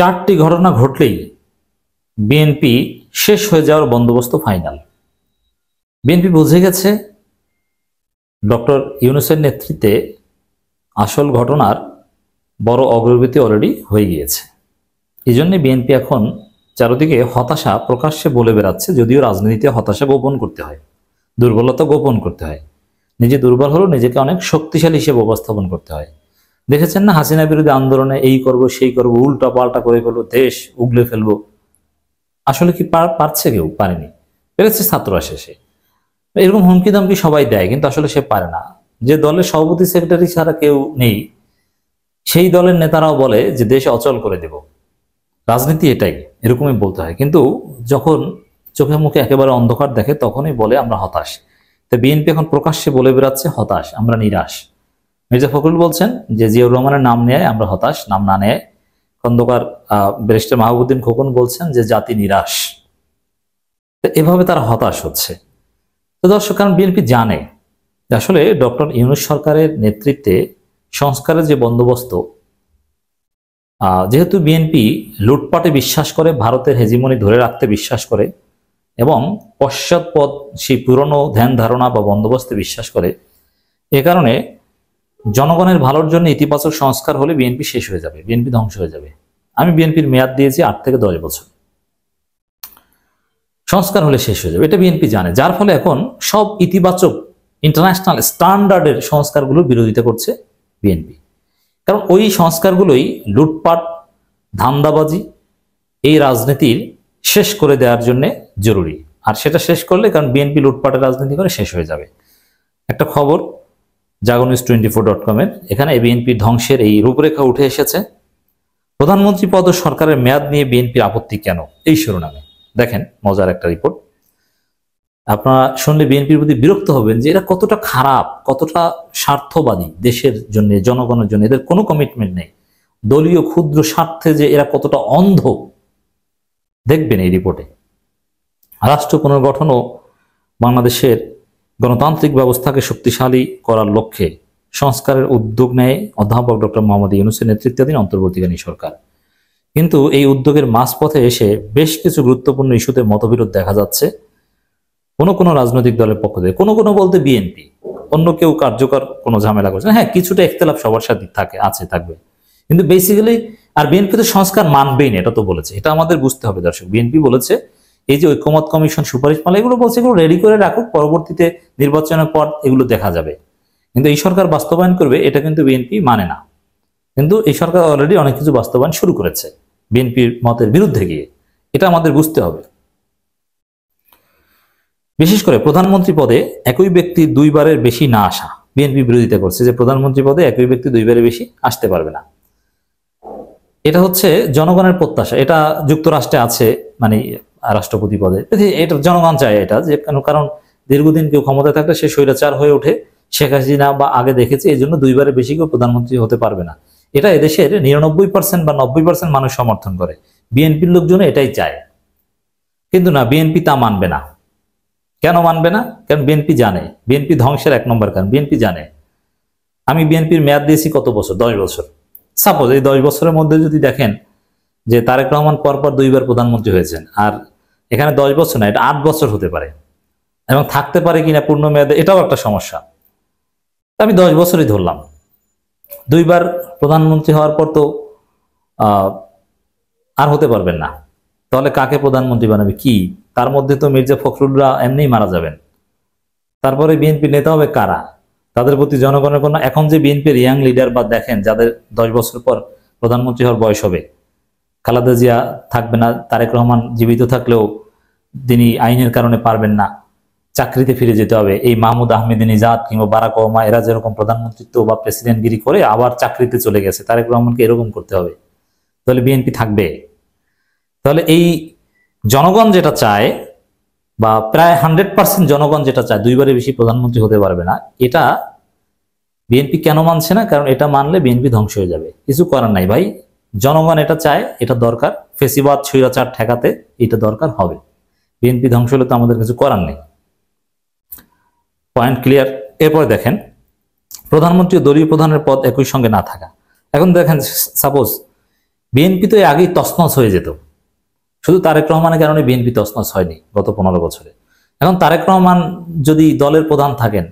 চারটি ঘটনা ঘটলেই বিএনপি শেষ হয়ে যাওয়ার বন্দোবস্ত ফাইনাল। বিএনপি বুঝে গেছে ডক্টর ইউনূসের নেতৃত্বে আসল ঘটনার বড় অগ্রগতি অলরেডি হয়ে গিয়েছে। এই জন্য বিএনপি এখন চারদিকে হতাশা প্রকাশ্যে বলে বেড়াচ্ছে, যদিও রাজনীতিতে হতাশা গোপন করতে হয়, দুর্বলতা গোপন করতে হয়। নিজে দুর্বল হলেও নিজেকে অনেক শক্তিশালী হিসেবে উপস্থাপন করতে হয়। দেখেছেন না, হাসিনা বিরোধী আন্দোলনে এই করব সেই করব, উল্টা পাল্টা করে ফেলবো, দেশ উগলে ফেলবো। আসলে কি পারছে? কেউ পারেনি। পেরেছে ছাত্ররা শেষে। এরকম হুমকি দামকি সবাই দেয়, কিন্তু আসলে সে পারে না। যে দলের সভাপতি সেক্রেটারি ছাড়া কেউ নেই, সেই দলের নেতারাও বলে যে দেশ অচল করে দেব। রাজনীতি এটাই, এরকমই বলতে হয়। কিন্তু যখন চোখে মুখে একেবারে অন্ধকার দেখে তখনই বলে আমরা হতাশ। তো বিএনপি এখন প্রকাশ্যে বলে বেড়াচ্ছে হতাশ, আমরা নিরাশ। মির্জা ফখরুল বলছেন যে জিয়াউর রহমানের নাম নেয় আমরা হতাশ, নাম না নেয়। খন্দকার ব্যারিস্টার মাহবুবউদ্দিন খোকন বলছেন যে জাতি নিরাশ। এভাবে তারা হতাশ হচ্ছে। তো দর্শক, কারণ বিএনপি জানে আসলে ডক্টর ইউনূস সরকারের নেতৃত্বে সংস্কারের যে বন্দোবস্ত, যেহেতু বিএনপি লুটপাটে বিশ্বাস করে, ভারতের হেজিমনি ধরে রাখতে বিশ্বাস করে এবং পশ্চাৎপদ সেই পুরনো ধ্যান ধারণা বা বন্দোবস্তে বিশ্বাস করে, এ কারণে জনগণের ভালোর জন্য ইতিবাচক সংস্কার হলে বিএনপি শেষ হয়ে যাবে, বিএনপি ধ্বংস হয়ে যাবে। আমি বিএনপির মেয়াদ দিয়েছি 8 থেকে 10 বছর। সংস্কার হলে শেষ হয়ে যাবে, এটা বিএনপি জানে। যার ফলে এখন সব ইতিবাচক ইন্টারন্যাশনাল স্ট্যান্ডার্ডের সংস্কারগুলোর বিরোধিতা করছে বিএনপি। কারণ ওই সংস্কারগুলোই লুটপাট, ধান্দাবাজি, এই রাজনীতির শেষ করে দেওয়ার জন্য জরুরি। আর সেটা শেষ করলে, কারণ বিএনপি লুটপাটের রাজনীতি করে, শেষ হয়ে যাবে। একটা খবর jagonews24.com-এর, এখানে বিএনপির ধ্বংসের এই রূপরেখা উঠে এসেছে। প্রধানমন্ত্রী পদ ও সরকারের মেয়াদ নিয়ে বিএনপির আপত্তি কেন, এই শিরোনামে দেখেন মজার একটা রিপোর্ট। আপনারা শুনলে বিএনপির প্রতি বিরক্ত হবেন যে এরা কতটা খারাপ, কতটা স্বার্থবাদী, দেশের জন্য, জনগণের জন্য এদের কোনো কমিটমেন্ট নেই, দলীয় ক্ষুদ্র স্বার্থে যে এরা কতটা অন্ধ দেখবেন এই রিপোর্টে। রাষ্ট্র পুনর্গঠন ও বাংলাদেশের গণতান্ত্রিক ব্যবস্থাকে শক্তিশালী করার লক্ষ্যে সংস্কারের উদ্যোগ নেয় অধ্যাপক ডক্টর মোহাম্মদ ইউনূসের নেতৃত্বাধীন অন্তর্বর্তীকালীন সরকার। কিন্তু এই উদ্যোগের মাঝপথে এসে বেশ কিছু গুরুত্বপূর্ণ ইস্যুতে মতবিরোধ দেখা যাচ্ছে কোনো রাজনৈতিক দলের পক্ষ থেকে। কোনো বলতে বিএনপি, অন্য কেউ কার্যকর কোনো ঝামেলা করছে না। হ্যাঁ, কিছুটা ইখতিলাফ সবার সাথে থাকবে, কিন্তু বেসিক্যালি আর বিএনপি তো সংস্কার মানবেই না, এটা তো বলেছে। এটা আমাদের বুঝতে হবে দর্শক। বিএনপি বলেছে এই যে ঐকমত্য কমিশন সুপারিশ মালা, এগুলো বলছে এগুলো রেডি করে রাখুক, পরবর্তীতে নির্বাচনের পর এগুলো দেখা যাবে। কিন্তু এই সরকার বাস্তবায়ন করবে এটা কিন্তু বিএনপি মানে না। কিন্তু এই সরকার অলরেডি অনেক কিছু বাস্তবায়ন শুরু করেছে বিএনপির মতের বিরুদ্ধে গিয়ে, এটা আমাদের বুঝতে হবে। বিশেষ করে প্রধানমন্ত্রী পদে একই ব্যক্তি 2 বারের বেশি না আসা, বিএনপি বিরোধিতা করছে যে প্রধানমন্ত্রী পদে একই ব্যক্তি 2 বারের বেশি আসতে পারবে না। এটা হচ্ছে জনগণের প্রত্যাশা। এটা যুক্তরাষ্ট্রে আছে, মানে রাষ্ট্রপতি পদে এটা জনগণ চায় এটা, যে কারণ দীর্ঘদিন কেউ ক্ষমতায় থাকলে সে স্বৈরাচার হয়ে ওঠে। শেখ হাসিনা বা আগে দেখেছে, এই জন্য 2 বারের বেশি কেউ প্রধানমন্ত্রী হতে পারবে না। এটা এদেশের 99% বা 90% মানুষ সমর্থন করে। বিএনপির লোকজন এটাই চায়, কিন্তু না, বিএনপি তা মানবে না। কেন মানবে না? কারণ বিএনপি জানে, বিএনপি ধ্বংসের 1 নম্বর কারণ বিএনপি জানে। আমি বিএনপির মেয়াদ দিয়েছি কত বছর? 10 বছর। সাপোজ এই 10 বছরের মধ্যে যদি দেখেন যে তারেক রহমান পরপর 2 বার প্রধানমন্ত্রী হয়েছেন, আর এখানে 10 বছর না, এটা 8 বছর হতে পারে, এবং থাকতে পারে কিনা পূর্ণ মেয়াদে, এটাও একটা সমস্যা। আমি 10 বছরই ধরলাম। 2 বার প্রধানমন্ত্রী হওয়ার পর তো আর হতে পারবেন না, তাহলে কাকে প্রধানমন্ত্রী বানাবে? কি তার মধ্যে তো মির্জা ফখরুলরা এমনিই মারা যাবেন। তারপরে বিএনপি নেতা হবে কারা? তাদের প্রতি জনগণের কোনো, এখন যে বিএনপির ইয়াং লিডার বা দেখেন যাদের 10 বছর পর প্রধানমন্ত্রী হওয়ার বয়স হবে, খালেদা জিয়া থাকবে না, তারেক রহমান জীবিত থাকলেও তিনি আইনের কারণে পারবেন না, চাকরিতে ফিরে যেতে হবে। এই মাহমুদ আহমেদিনেজাদ কিংবা বারাক ওবামা এরা যেরকম প্রধানমন্ত্রিত্ব বা প্রেসিডেন্টগিরি করে আবার চাকরিতে চলে গেছে, তারেক রহমানকে এরকম করতে হবে, তাহলে বিএনপি থাকবে? তাহলে এই জনগণ যেটা চায়, বা প্রায় 100% জনগণ যেটা চায়, 2 বারের বেশি প্রধানমন্ত্রী হতে পারবে না, এটা বিএনপি কেন মানছে না? কারণ এটা মানলে বিএনপি ধ্বংস হয়ে যাবে। কিছু করার নাই ভাই, জনগণ এটা চায়, এটা দরকার। ফেসিবাদ, স্বৈরাচার ঠেকাতে এটা দরকার হবে। বিএনপি ধ্বংস হলে তো আমাদের কিছু করার নেই। Point clear. এরপরে দেখেন প্রধানমন্ত্রী ও দলীয় প্রধানের পদ একই সঙ্গে না থাকা। এখন দেখেন সাপোজ বিএনপি তো আগেই তছনছ হয়ে যেত। শুধু তারেক রহমানের কারণে বিএনপি তছনছ হয়নি গত 15 বছরে। এখন তারেক রহমান যদি দলের প্রধান থাকেন,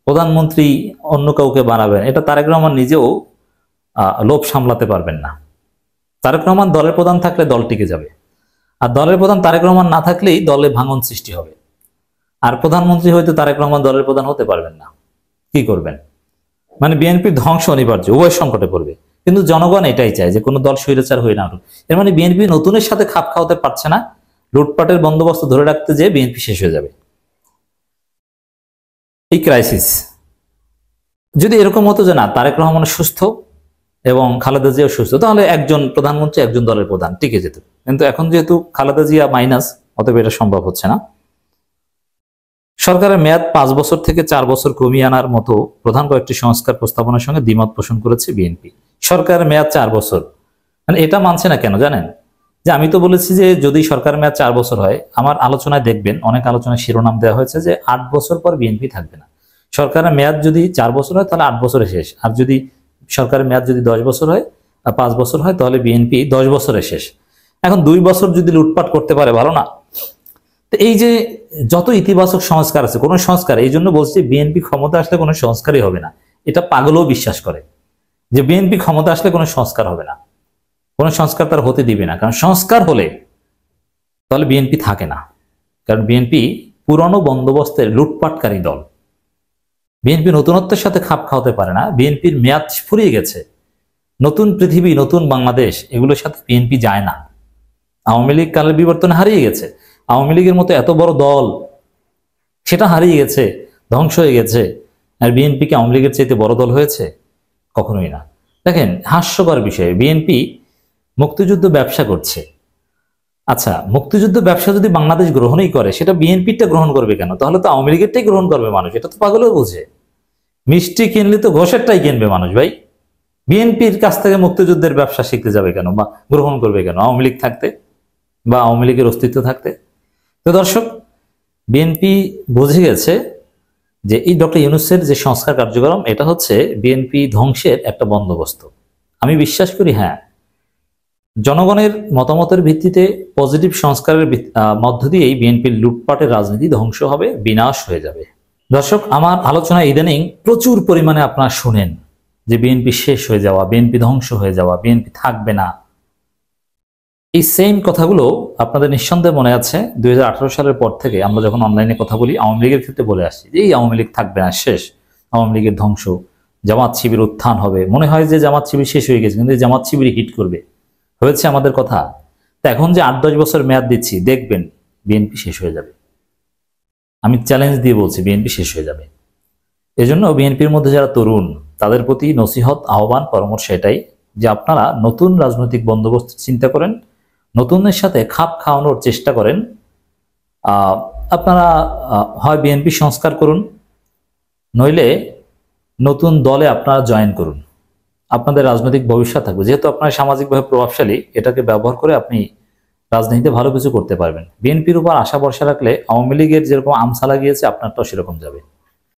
প্রধানমন্ত্রী অন্য কাউকে বানাবেন, এটা তারেক রহমান নিজেও লোভ সামলাতে পারবেন না। তারেক রহমান দলের প্রধান থাকলে দল টিকে যাবে, আর দলের প্রধান তারেক রহমান না থাকলেই দলে ভাঙন সৃষ্টি হবে। আর প্রধানমন্ত্রী হয়তো তারেক রহমান দলের প্রধান হতে পারবেন না, কি করবেন? মানে বিএনপির ধ্বংস অনিবার্য, উভয় সংকটে পড়বে। কিন্তু জনগণ এটাই চায় যে কোনো দল স্বৈরাচার হয়ে না উঠুক। এর মানে বিএনপি নতুনের সাথে খাপ খাওয়াতে পারছে না, লুটপাটের বন্দোবস্ত ধরে রাখতে যেয়ে বিএনপি শেষ হয়ে যাবে। এই ক্রাইসিস যদি এরকম হতো যে না তারেক রহমান সুস্থ এবং খালেদা জিয়া সুস্থ, তাহলে একজন প্রধানমন্ত্রী একজন দলের প্রধান টিকে যেত। কিন্তু এখন যেহেতু খালেদা জিয়া মাইনাস, অতএব এটা সম্ভব হচ্ছে না। সরকারের মেয়াদ 5 বছর থেকে 4 বছর কমিয়ে আনার মতো প্রধান কয়েকটি সংস্কার প্রস্তাবনার সঙ্গে দ্বিমত পোষণ করেছে বিএনপি। সরকারের মেয়াদ 4 বছর, মানে এটা মানছে না কেন জানেন? যে আমি তো বলেছি যে যদি সরকারের মেয়াদ 4 বছর হয়, আমার আলোচনায় দেখবেন অনেক আলোচনায় শিরোনাম দেওয়া হয়েছে যে 8 বছর পর বিএনপি থাকবে না। সরকারের মেয়াদ যদি 4 বছর হয় তাহলে 8 বছরে শেষ, আর যদি সরকারের মেয়াদ যদি 10 বছর হয়, 5 বছর হয়, তাহলে বিএনপি 10 বছরে শেষ। এখন 2 বছর যদি লুটপাট করতে পারে, ভালো না? তো এই যে যত ইতিবাচক সংস্কার আছে, কোন সংস্কার, এই জন্য বলছি বিএনপি ক্ষমতা আসলে কোনো সংস্কারই হবে না। এটা পাগলও বিশ্বাস করে যে বিএনপি ক্ষমতা আসলে কোনো সংস্কার হবে না, কোনো সংস্কার তার হতে দিবে না। কারণ সংস্কার হলে তাহলে বিএনপি থাকে না, কারণ বিএনপি পুরনো বন্দোবস্তের লুটপাটকারী দল। বিএনপি নতুনত্বের সাথে খাপ খাওয়াতে পারে না, বিএনপির মেয়াদ ফুরিয়ে গেছে। নতুন পৃথিবী, নতুন বাংলাদেশ, এগুলোর সাথে বিএনপি যায় না। আওয়ামী লীগ কালের বিবর্তনে হারিয়ে গেছে, আওয়ামী লীগের মতো এত বড় দল সেটা হারিয়ে গেছে, ধ্বংস হয়ে গেছে। আর বিএনপি কি আওয়ামী লীগের চাইতে বড় দল হয়েছে? কখনোই না। দেখেন, হাস্যকর বিষয়, বিএনপি মুক্তিযুদ্ধ ব্যবসা করছে। আচ্ছা, মুক্তিযুদ্ধ ব্যবসা যদি বাংলাদেশ গ্রহণই করে, সেটা বিএনপিটা গ্রহণ করবে কেন? তাহলে তো আওয়ামী লীগেরটাই গ্রহণ করবে মানুষ, এটা তো পাগলেও বোঝে। মিষ্টি কিনলে তো ঘোষেরটাই কিনবে মানুষ ভাই। বিএনপির কাছ থেকে মুক্তিযুদ্ধের ব্যবসা শিখতে যাবে কেন বা গ্রহণ করবে কেন আওয়ামী লীগ থাকতে বা আওয়ামী লীগের অস্তিত্ব থাকতে? তো দর্শক, বিএনপি বুঝে গেছে যে এই ডক্টর ইউনূসের যে সংস্কার কার্যক্রম, এটা হচ্ছে বিএনপি ধ্বংসের একটা বন্দোবস্ত। আমি বিশ্বাস করি হ্যাঁ, জনগণের মতামতের ভিত্তিতে পজিটিভ সংস্কারের মধ্য দিয়েই বিএনপির লুটপাটের রাজনীতি ধ্বংস হবে, বিনাশ হয়ে যাবে। দর্শক, আমার আলোচনা ইদানিং প্রচুর পরিমাণে আপনারা শুনেন যে বিএনপি শেষ হয়ে যাওয়া, বিএনপি ধ্বংস হয়ে যাওয়া, বিএনপি থাকবে না। এই সেম কথাগুলো আপনাদের নিঃসন্দেহে মনে আছে 2018 সালের পর থেকে আমরা যখন অনলাইনে কথা বলি, আওয়ামী লীগের ক্ষেত্রে বলে আসছি যে এই আওয়ামী লীগ থাকবে না, শেষ, আওয়ামী লীগের ধ্বংস, জামাত শিবির উত্থান হবে। মনে হয় যে জামাত শিবির শেষ হয়ে গেছে, কিন্তু জামাত শিবির হিট করবে, হয়েছে আমাদের কথা। তো এখন যে 8-10 বছর মেয়াদ দিচ্ছি, দেখবেন বিএনপি শেষ হয়ে যাবে। আমি চ্যালেঞ্জ দিয়ে বলছি বিএনপি শেষ হয়ে যাবে। এজন্য বিএনপির মধ্যে যারা তরুণ, তাদের প্রতি নসিহত, আহ্বান, পরামর্শ এটাই যে আপনারা নতুন রাজনৈতিক বন্দোবস্ত চিন্তা করেন, নতুনের সাথে খাপ খাওয়ানোর চেষ্টা করেন। আপনারা হয় বিএনপি সংস্কার করুন, নইলে নতুন দলে আপনারা জয়েন করুন। আপনাদের রাজনৈতিক ভবিষ্যৎ থাকবে, যেহেতু আপনারা সামাজিকভাবে প্রভাবশালী, এটাকে ব্যবহার করে আপনি রাজনীতিতে ভালো কিছু করতে পারবেন। বিএনপির উপর আশা ভরসা রাখলে আওয়ামী লীগের যেরকম আমসা লাগিয়েছে, আপনারটাও সেরকম যাবে।